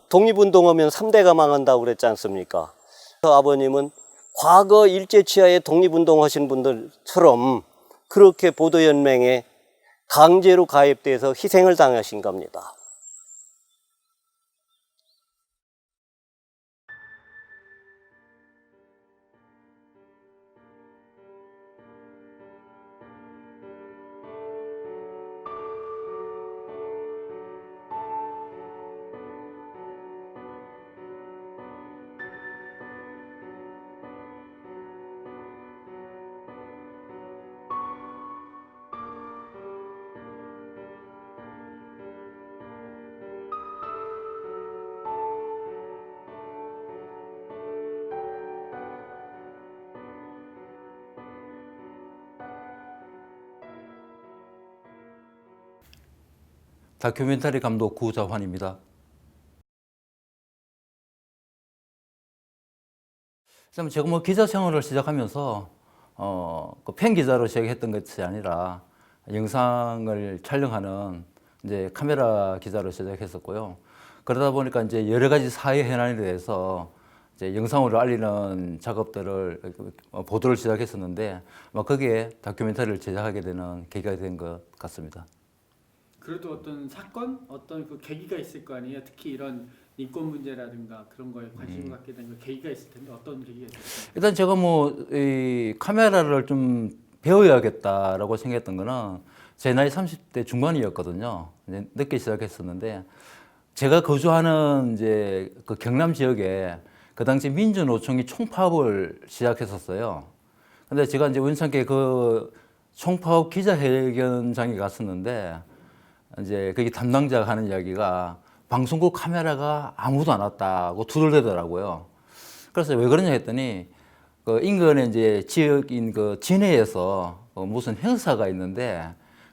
독립운동하면 3대가 망한다고 그랬지 않습니까? 그래서 아버님은 과거 일제치하에 독립운동하신 분들처럼 그렇게 보도연맹에 강제로 가입돼서 희생을 당하신 겁니다. 다큐멘터리 감독 구자환입니다. 제가 뭐 기자 생활을 시작하면서 팬 기자로 시작했던 것이 아니라 영상을 촬영하는 이제 카메라 기자로 시작했었고요. 그러다 보니까 이제 여러 가지 사회 현안에 대해서 이제 영상으로 알리는 작업들을 보도를 시작했었는데 거기에 다큐멘터리를 제작하게 되는 계기가 된 것 같습니다. 그래도 어떤 사건, 어떤 그 계기가 있을 거 아니에요. 특히 이런 인권 문제라든가 그런 거에 관심을 갖게 된 계기가 있을 텐데 어떤 계기가 있었어요? 일단 제가 뭐 이 카메라를 좀 배워야겠다라고 생각했던 거는 제 나이 30대 중반이었거든요. 이제 늦게 시작했었는데 제가 거주하는 이제 그 경남 지역에 그 당시 민주노총이 총파업을 시작했었어요. 근데 제가 이제 우연찮게 그 총파업 기자회견장에 갔었는데 이제 거기 담당자가 하는 이야기가 방송국 카메라가 아무도 안 왔다고 투덜대더라고요. 그래서 왜 그러냐 했더니 그 인근에 이제 지역인 그 진해에서 무슨 행사가 있는데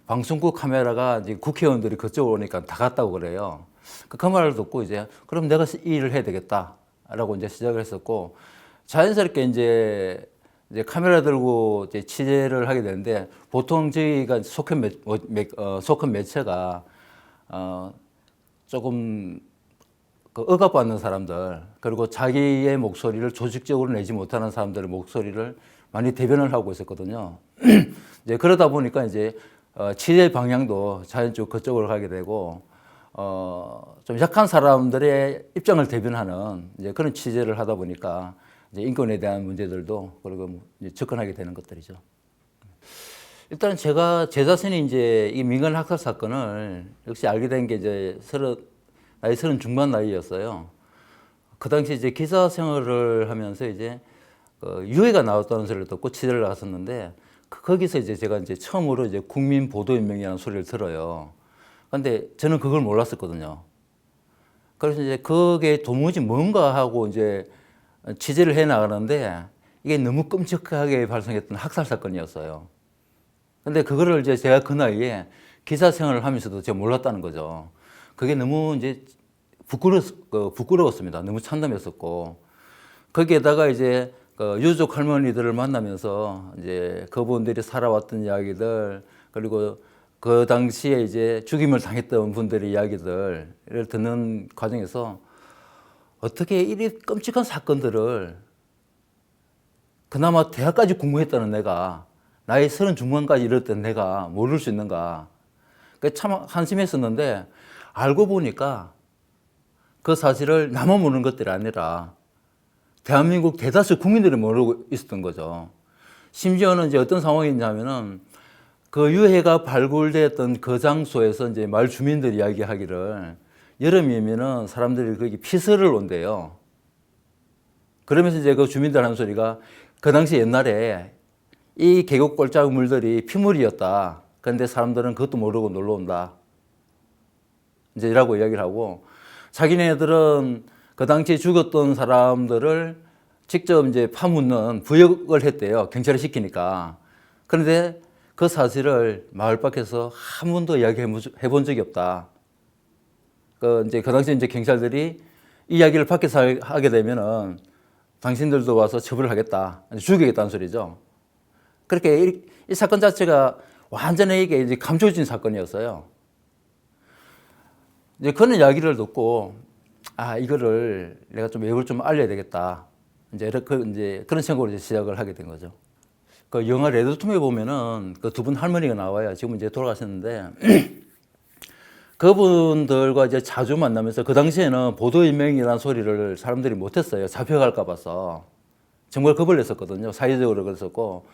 방송국 카메라가 이제 국회의원들이 그쪽으로 오니까 다 갔다고 그래요. 그 말을 듣고 이제 그럼 내가 이 일을 해야 되겠다라고 이제 시작을 했었고 자연스럽게 이제 카메라 들고 이제 취재를 하게 되는데 보통 저희가 속한 매체가 조금 그 억압받는 사람들 그리고 자기의 목소리를 조직적으로 내지 못하는 사람들의 목소리를 많이 대변을 하고 있었거든요. 이제 그러다 보니까 이제 취재 방향도 자연적으로 그쪽으로 가게 되고 좀 약한 사람들의 입장을 대변하는 이제 그런 취재를 하다 보니까 이제 인권에 대한 문제들도 그리고 이제 접근하게 되는 것들이죠. 일단 제 자신이 이제 이 민간 학살 사건을 역시 알게 된 게 이제 나이 30 중반 나이였어요. 그 당시 이제 기자 생활을 하면서 이제 유해가 나왔다는 소리를 듣고 취재를 나갔었는데 거기서 이제 제가 이제 처음으로 이제 국민보도연맹이라는 소리를 들어요. 근데 저는 그걸 몰랐었거든요. 그래서 이제 그게 도무지 뭔가 하고 이제 취재를 해 나가는데 이게 너무 끔찍하게 발생했던 학살 사건이었어요. 근데 그거를 이제 제가 그 나이에 기자 생활을 하면서도 제가 몰랐다는 거죠. 그게 너무 이제 부끄러웠습니다. 너무 참담했었고. 거기에다가 이제 유족 할머니들을 만나면서 이제 그분들이 살아왔던 이야기들 그리고 그 당시에 이제 죽임을 당했던 분들의 이야기들을 듣는 과정에서 어떻게 이리 끔찍한 사건들을 그나마 대학까지 공부했다는 내가 나이 30 중반까지 이랬던 내가 모를 수 있는가. 참 한심했었는데 알고 보니까 그 사실을 나만 모르는 것들이 아니라 대한민국 대다수 국민들이 모르고 있었던 거죠. 심지어는 이제 어떤 상황이냐면은 그 유해가 발굴됐던 그 장소에서 이제 마을 주민들이 이야기하기를 여름이면은 사람들이 거기 피서를 온대요. 그러면서 이제 그 주민들 하는 소리가 그 당시 옛날에 이 계곡 골짜기물들이 피물이었다. 그런데 사람들은 그것도 모르고 놀러 온다. 이제 이라고 이야기를 하고 자기네들은 그 당시에 죽었던 사람들을 직접 이제 파묻는 부역을 했대요. 경찰에 시키니까. 그런데 그 사실을 마을 밖에서 한 번도 이야기해 본 적이 없다. 그 당시에 이제 경찰들이 이 이야기를 밖에서 하게 되면은 당신들도 와서 처벌을 하겠다. 죽이겠다는 소리죠. 그렇게 이 사건 자체가 완전히 이게 이제 감춰진 사건이었어요. 이제 그런 이야기를 듣고 아, 이거를 내가 좀 외국을 좀 알려야 되겠다. 이제 그런 생각으로 이제 시작을 하게 된 거죠. 그 영화 레드툼에 보면은 그 두 분 할머니가 나와요. 지금 이제 돌아가셨는데 그분들과 이제 자주 만나면서 그 당시에는 보도인명이라는 소리를 사람들이 못했어요. 잡혀갈까 봐서. 정말 겁을 냈었거든요. 사회적으로 그랬었고.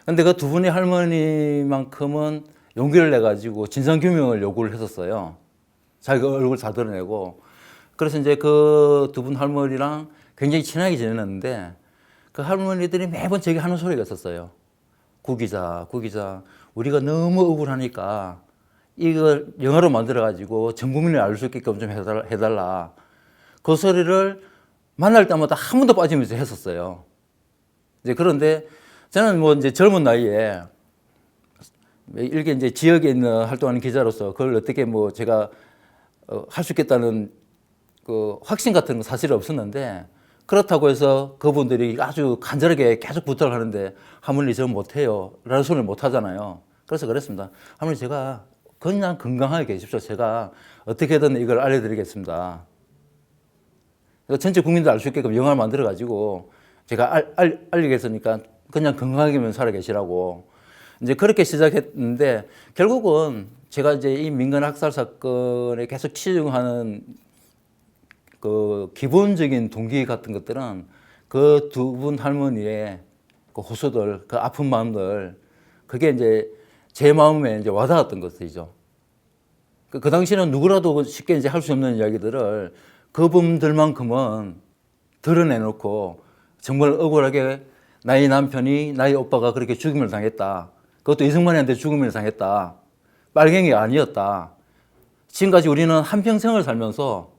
근데 그 두 분의 할머니만큼은 용기를 내가지고 진상규명을 요구를 했었어요. 자기가 얼굴 다 드러내고. 그래서 이제 그 두 분 할머니랑 굉장히 친하게 지냈는데 그 할머니들이 매번 제게 하는 소리가 있었어요. 구 기자, 우리가 너무 억울하니까 이걸 영화로 만들어가지고 전 국민이 알 수 있게끔 좀 해달라. 그 소리를 만날 때마다 한 번도 빠지면서 했었어요. 이제 그런데 저는 뭐 이제 젊은 나이에 이렇게 이제 지역에 있는 활동하는 기자로서 그걸 어떻게 뭐 제가 할 수 있겠다는 그 확신 같은 건 사실 없었는데 그렇다고 해서 그분들이 아주 간절하게 계속 부탁을 하는데 할머니 저 못해요 라는 소리를 못 하잖아요. 그래서 그랬습니다. 할머니 제가 그냥 건강하게 계십시오. 제가 어떻게든 이걸 알려드리겠습니다. 전체 국민들 알 수 있게끔 영화를 만들어가지고 제가 알리겠으니까 그냥 건강하게만 살아 계시라고. 이제 그렇게 시작했는데 결국은 제가 이제 이 민간 학살 사건에 계속 치중하는 그 기본적인 동기 같은 것들은 그 두 분 할머니의 그 호소들, 그 아픈 마음들, 그게 이제 제 마음에 이제 와닿았던 것이죠. 그 당시에는 누구라도 쉽게 이제 할 수 없는 이야기들을 그분들만큼은 드러내놓고 정말 억울하게 나의 남편이, 나의 오빠가 그렇게 죽임을 당했다. 그것도 이승만이한테 죽임을 당했다. 빨갱이가 아니었다. 지금까지 우리는 한평생을 살면서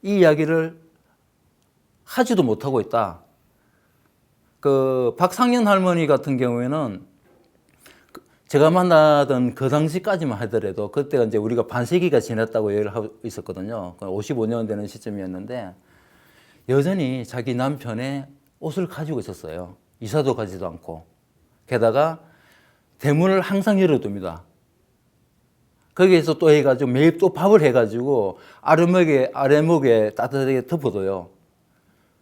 이 이야기를 하지도 못하고 있다. 그 박상현 할머니 같은 경우에는 제가 만나던 그 당시까지만 하더라도 그때가 이제 우리가 반세기가 지났다고 얘기를 하고 있었거든요. 55년 되는 시점이었는데 여전히 자기 남편의 옷을 가지고 있었어요. 이사도 가지도 않고. 게다가 대문을 항상 열어둡니다. 거기에서 또 해가지고 매일 또 밥을 해가지고 아래목에 따뜻하게 덮어둬요.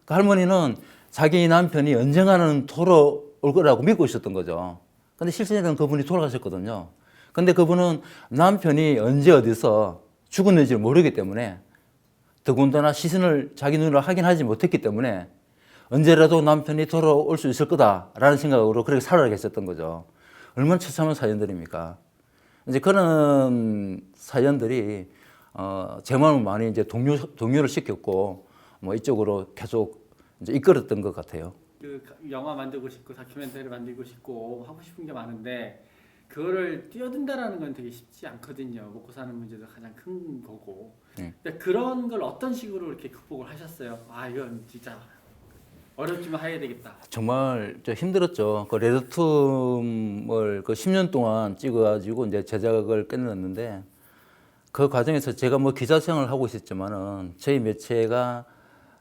그 할머니는 자기 남편이 언젠가는 돌아올 거라고 믿고 있었던 거죠. 근데 실제로는 그분이 돌아가셨거든요. 근데 그분은 남편이 언제 어디서 죽었는지를 모르기 때문에 더군다나 시신을 자기 눈으로 확인하지 못했기 때문에 언제라도 남편이 돌아올 수 있을 거다라는 생각으로 그렇게 살아계셨던 거죠. 얼마나 처참한 사연들입니까? 이제 그런 사연들이 제 마음을 많이 이제 동요를 시켰고 뭐 이쪽으로 계속 이제 이끌었던 것 같아요. 그 영화 만들고 싶고 다큐멘터리 만들고 싶고 하고 싶은 게 많은데 그거를 뛰어든다라는 건 되게 쉽지 않거든요. 먹고 사는 문제도 가장 큰 거고. 근데 그런 걸 어떤 식으로 이렇게 극복을 하셨어요? 아 이건 진짜 어렵지만 해야 되겠다. 정말 좀 힘들었죠. 그 레드툼을 그 10년 동안 찍어가지고 이제 제작을 끝냈는데 그 과정에서 제가 뭐 기자 생활을 하고 있었지만은 저희 매체가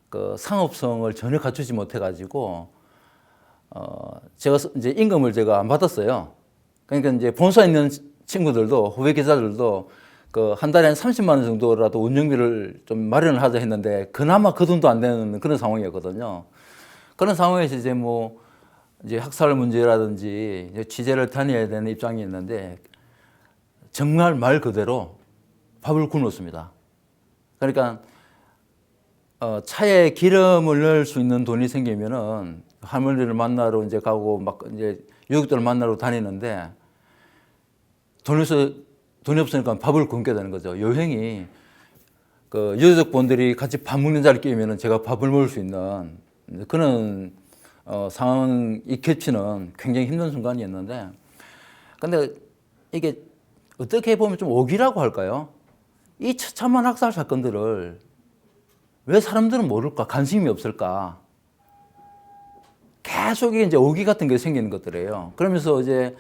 그 상업성을 전혀 갖추지 못해가지고 제가 이제 임금을 제가 안 받았어요. 그러니까 이제 본사에 있는 친구들도 후배 기자들도 그 한 달에 한 30만 원 정도라도 운영비를 좀 마련을 하자 했는데 그나마 그 돈도 안 되는 그런 상황이었거든요. 그런 상황에서 이제 뭐 이제 학살 문제라든지 취재를 다녀야 되는 입장이 있는데 정말 말 그대로 밥을 굶었습니다. 그러니까 차에 기름을 넣을 수 있는 돈이 생기면은 할머니를 만나러 이제 가고 막 이제 유족들을 만나러 다니는데 돈이 없으니까 밥을 굶게 되는 거죠. 여행이 그 유족분들이 같이 밥 먹는 자리에 끼면은 제가 밥을 먹을 수 있는 그런 상황이 겹치는 굉장히 힘든 순간이었는데, 근데 이게 어떻게 보면 좀 오기라고 할까요? 이 처참한 학살 사건들을 왜 사람들은 모를까? 관심이 없을까? 계속 이제 오기 같은 게 생기는 것들이에요. 그러면서 이제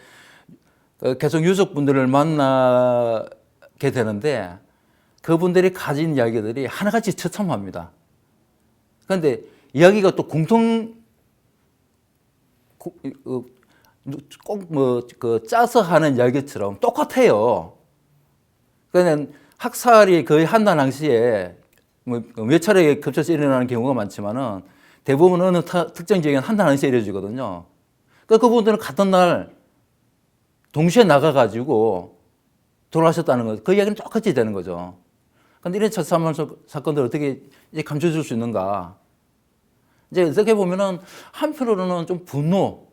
계속 유족분들을 만나게 되는데 그분들이 가진 이야기들이 하나같이 처참합니다. 그런데 이야기가 또 꼭 뭐 그 짜서 하는 이야기처럼 똑같아요. 그러니까 학살이 거의 한날 당시에 뭐 몇 차례 겹쳐서 일어나는 경우가 많지만은 대부분 어느 특정 지역에는 한 달 안에서 이루어지거든요. 그러니까 그분들은 같은 날 동시에 나가가지고 돌아가셨다는 거, 그 이야기는 똑같이 되는 거죠. 근데 이런 자살만 사건들 어떻게 이제 감춰줄 수 있는가? 이제 어떻게 보면은 한편으로는 좀 분노,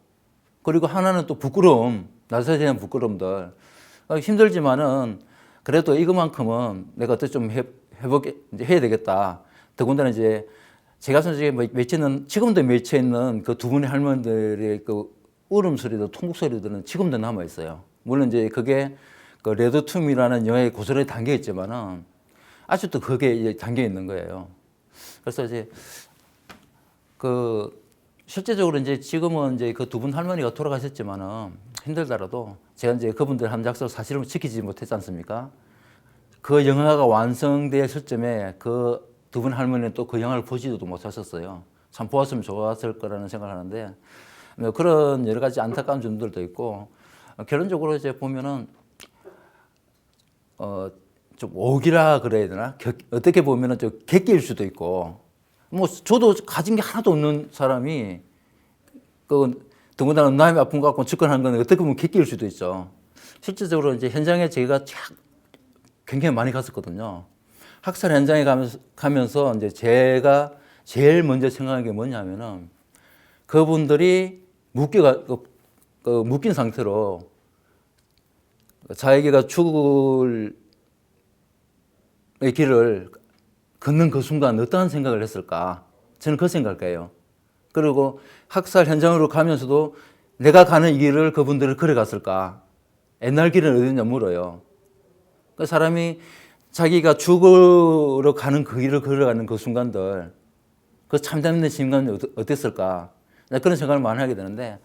그리고 하나는 또 부끄러움, 나서야 되는 부끄러움들. 힘들지만은 그래도 이것만큼은 내가 어떻게 좀 해야 되겠다. 더군다나 이제 제가 솔직히 맺혀있는, 지금도 맺혀있는 그 두 분의 할머니들의 그 울음소리도 통곡소리들은 지금도 남아있어요. 물론 이제 그게 그 레드툼이라는 영화에 고스란히 담겨있지만은 아직도 그게 이제 담겨있는 거예요. 그래서 이제 그 실제적으로 이제 지금은 이제 그 두 분 할머니가 돌아가셨지만은 힘들더라도 제가 이제 그분들 한 약속 사실은 지키지 못했지 않습니까? 그 영화가 완성될 시점에 그 두 분 할머니는 또 그 영화를 보지도 못하셨어요. 참 보았으면 좋았을 거라는 생각을 하는데 그런 여러 가지 안타까운 점들도 있고 결론적으로 이제 보면은 좀 오기라 그래야 되나? 어떻게 보면은 좀 객기일 수도 있고 뭐 저도 가진 게 하나도 없는 사람이 그 더군다나 남이 아픈 거 갖고 접근하는 건 어떻게 보면 객기일 수도 있죠. 실질적으로 이제 현장에 제가 굉장히 많이 갔었거든요. 학살 현장에 가면서 이제 제가 제일 먼저 생각한 게 뭐냐면은 그분들이 묶인 상태로 자기가 죽을 길을 걷는 그 순간 어떠한 생각을 했을까? 저는 그 생각이에요. 그리고 학살 현장으로 가면서도 내가 가는 이 길을 그분들을 걸어갔을까? 옛날 길은 어디냐 물어요. 그 사람이 자기가 죽으러 가는 그 길을 걸어가는 그 순간들, 그 참담한 순간이 어땠을까? 그런 생각을 많이 하게 되는데,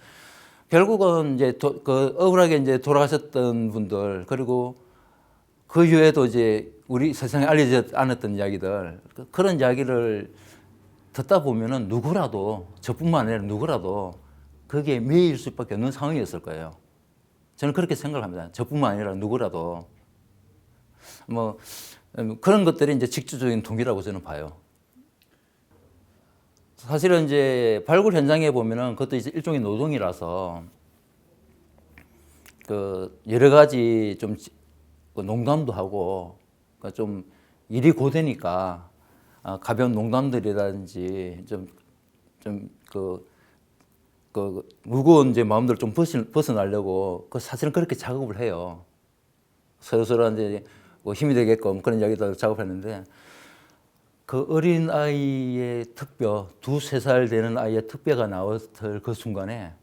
결국은 이제 그 억울하게 이제 돌아가셨던 분들, 그리고 그 이후에도 이제 우리 세상에 알려지지 않았던 이야기들, 그런 이야기를 듣다 보면은 누구라도, 저뿐만 아니라 누구라도 거기에 매일 수밖에 없는 상황이었을 거예요. 저는 그렇게 생각을 합니다. 저뿐만 아니라 누구라도. 뭐, 그런 것들이 이제 직접적인 동기라고 저는 봐요. 사실은 이제 발굴 현장에 보면은 그것도 이제 일종의 노동이라서 그 여러 가지 좀 농담도 하고 좀 일이 고되니까 가벼운 농담들이라든지 그 무거운 이제 마음들 좀 벗어나려고 그 사실은 그렇게 작업을 해요. 서로서로 이제 뭐 힘이 되게끔 그런 이야기도 작업했는데 그 어린 아이의 턱뼈, 2-3살 되는 아이의 턱뼈가 나왔을 그 순간에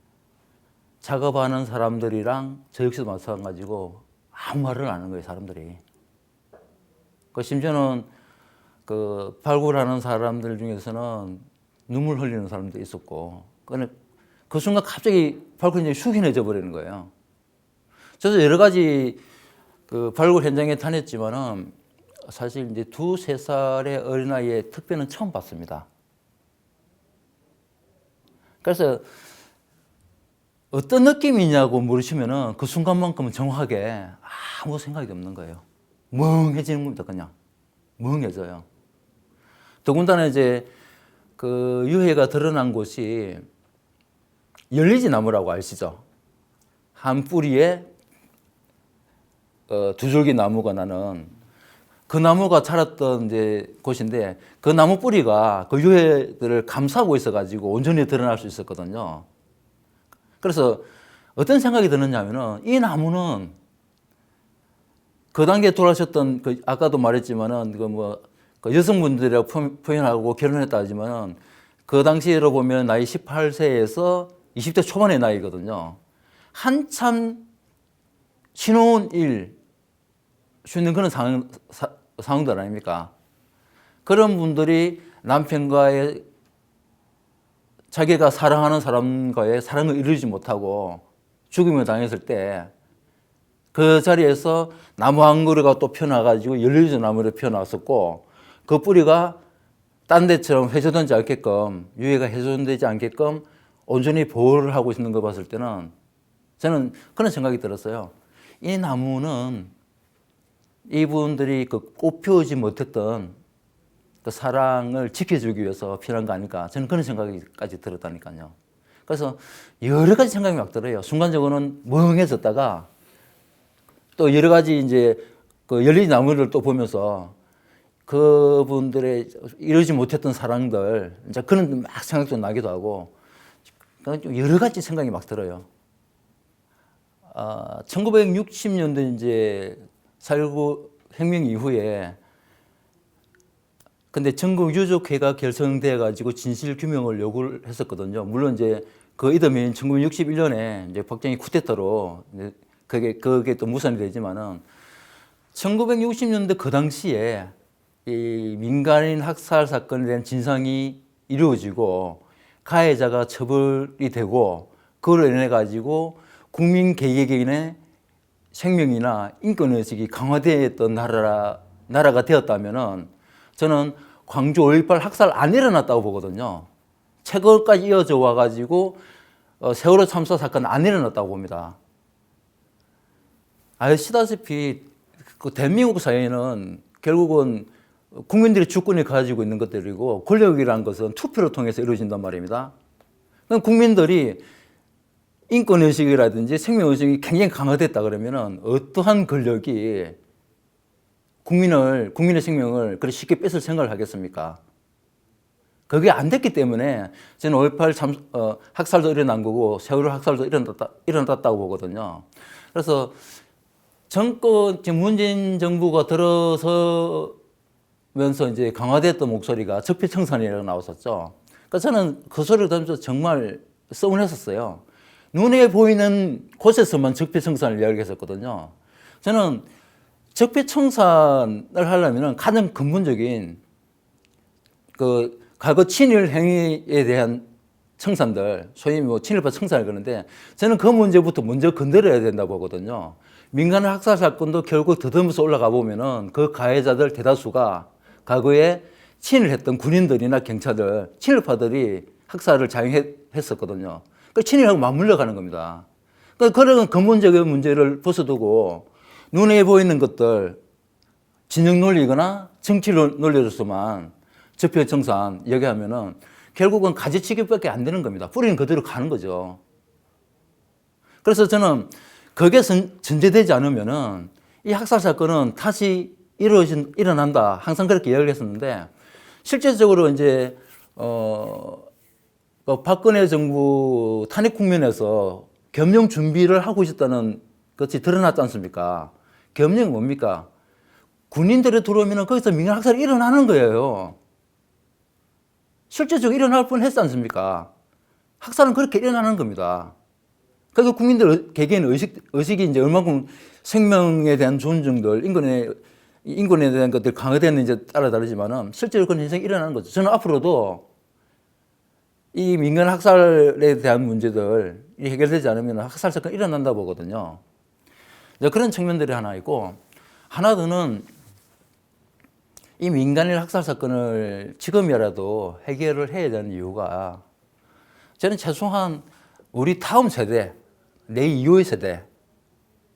작업하는 사람들이랑 저 역시도 마찬가지고 아무 말을 안 하는 거예요, 사람들이. 그 심지어는 그 발굴하는 사람들 중에서는 눈물 흘리는 사람도 있었고, 그 순간 갑자기 발굴 현장이 숙연해져 버리는 거예요. 저도 여러 가지 그 발굴 현장에 다녔지만은 사실 이제 2-3살의 어린아이의 턱뼈는 처음 봤습니다. 그래서 어떤 느낌이냐고 물으시면은 그 순간만큼은 정확하게 아무 생각이 없는 거예요. 멍해지는 겁니다, 그냥. 멍해져요. 더군다나 이제 그 유해가 드러난 곳이 열리지 나무라고 아시죠? 한 뿌리에 2줄기 나무가 나는 그 나무가 자랐던 이제 곳인데 그 나무 뿌리가 그 유해들을 감싸고 있어가지고 온전히 드러날 수 있었거든요. 그래서 어떤 생각이 드느냐면은 이 나무는 그 당시에 돌아가셨던 그 아까도 말했지만은 그 여성분들이라고 표현하고 결혼했다 하지만은 그 당시로 보면 나이 18세에서 20대 초반의 나이거든요. 한참 신혼일 쉬는 그런 상황들 아닙니까? 그런 분들이 남편과의 자기가 사랑하는 사람과의 사랑을 이루지 못하고 죽음을 당했을 때 그 자리에서 나무 한 그루가 또 펴나가지고 열리지 나무를 펴놨었고 그 뿌리가 딴 데처럼 훼손되지 않게끔 유해가 훼손되지 않게끔 온전히 보호를 하고 있는 거 봤을 때는 저는 그런 생각이 들었어요. 이 나무는 이분들이 그 꽃 피우지 못했던 그 사랑을 지켜주기 위해서 필요한 거 아닐까 저는 그런 생각까지 들었다니까요. 그래서 여러 가지 생각이 막 들어요. 순간적으로는 멍해졌다가 또 여러 가지 이제 그 열린 나무를 또 보면서 그분들의 이루지 못했던 사랑들 이제 그런 막 생각도 나기도 하고 좀 여러 가지 생각이 막 들어요. 1960년대 이제 4.19 혁명 이후에 근데 전국 유족회가 결성돼 가지고 진실 규명을 요구를 했었거든요. 물론 이제 그 이듬해인 1961년에 이제 박정희 쿠데타로 그게 또 무산이 되지만은 1960년대 그 당시에 이 민간인 학살 사건에 대한 진상이 이루어지고 가해자가 처벌이 되고 그걸로 인해 가지고 국민 개개인의 생명이나 인권 의식이 강화되었던 나라가 되었다면은 저는 광주 5.18 학살 안 일어났다고 보거든요. 최근까지 이어져 와가지고 세월호 참사 사건 안 일어났다고 봅니다. 아시다시피 그 대한민국 사회는 결국은 국민들이 주권을 가지고 있는 것들이고 권력이라는 것은 투표를 통해서 이루어진단 말입니다. 그럼 국민들이 인권의식이라든지 생명의식이 굉장히 강화됐다 그러면은 어떠한 권력이 국민의 생명을 그렇게 쉽게 뺏을 생각을 하겠습니까? 그게 안 됐기 때문에 저는 5.18 학살도 일어난 거고 세월호 학살도 일어났다고 보거든요. 그래서 정권, 지금 문재인 정부가 들어서면서 이제 강화됐던 목소리가 적폐청산이라고 나왔었죠. 그러니까 저는 그 소리를 들으면서 정말 서운했었어요. 눈에 보이는 곳에서만 적폐청산을 이야기했었거든요. 저는 적폐청산을 하려면 가장 근본적인 그 과거 친일 행위에 대한 청산들, 소위 뭐 친일파 청산을 그러는데 저는 그 문제부터 먼저 건드려야 된다고 보거든요. 민간 학살 사건도 결국 더듬어서 올라가 보면은 그 가해자들 대다수가 과거에 친일했던 군인들이나 경찰들, 친일파들이 학살을 자행했었거든요. 그 친일하고 맞물려 가는 겁니다. 그런 근본적인 문제를 벗어두고 눈에 보이는 것들 진영 논리거나 정치 논리로서만 적폐청산 얘기하면은 결국은 가지치기밖에 안 되는 겁니다. 뿌리는 그대로 가는 거죠. 그래서 저는 그게 전제되지 않으면은 이 학살 사건은 다시 일어난다. 항상 그렇게 이야기를 했었는데 실제적으로 이제 박근혜 정부 탄핵 국면에서 겸용 준비를 하고 있었다는 것이 드러났지 않습니까? 겸용이 뭡니까? 군인들이 들어오면 거기서 민간 학살이 일어나는 거예요. 실제적으로 일어날 뻔했지 않습니까? 학살은 그렇게 일어나는 겁니다. 그래서 국민들 개개인 의식이 이제 얼마큼 생명에 대한 존중들, 인권에 대한 것들 강화되는지 따라 다르지만은 실제로 그런 현상이 일어나는 거죠. 저는 앞으로도 이 민간 학살에 대한 문제들 해결되지 않으면 학살 사건이 일어난다고 보거든요. 그런 측면들이 하나 있고, 하나 더는 이 민간인 학살 사건을 지금이라도 해결을 해야 되는 이유가 저는 최소한 우리 다음 세대, 내 이후의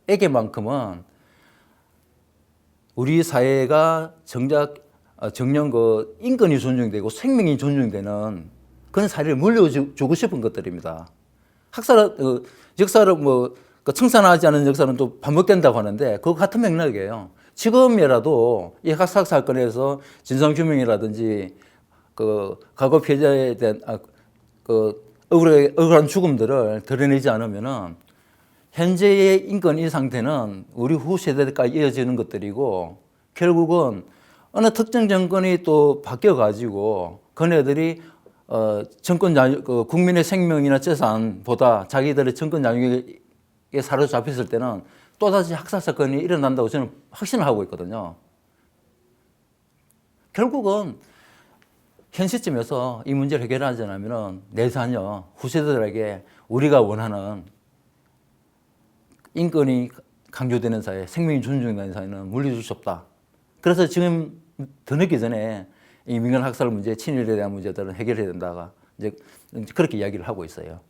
세대에게만큼은 우리 사회가 정녕 그 인권이 존중되고 생명이 존중되는 그런 사회를 물려주고 싶은 것들입니다. 역사를 청산하지 않은 역사는 또 반복된다고 하는데 그거 같은 맥락이에요. 지금이라도 이 학살 사건에서 진상규명이라든지 그 과거 피해자에 대한 억울한 죽음들을 드러내지 않으면은 현재의 인권 이 상태는 우리 후 세대까지 이어지는 것들이고 결국은 어느 특정 정권이 또 바뀌어 가지고 그네들이 국민의 생명이나 재산보다 자기들의 정권 양육에 사로잡혔을 때는 또다시 학살 사건이 일어난다고 저는 확신을 하고 있거든요. 결국은 현 시점에서 이 문제를 해결하지 않으면 내 자녀, 후세대들에게 우리가 원하는 인권이 강조되는 사회, 생명이 존중되는 사회는 물려줄 수 없다. 그래서 지금 더 늦기 전에 이 민간 학살 문제, 친일에 대한 문제들은 해결해야 된다가 이제 그렇게 이야기를 하고 있어요.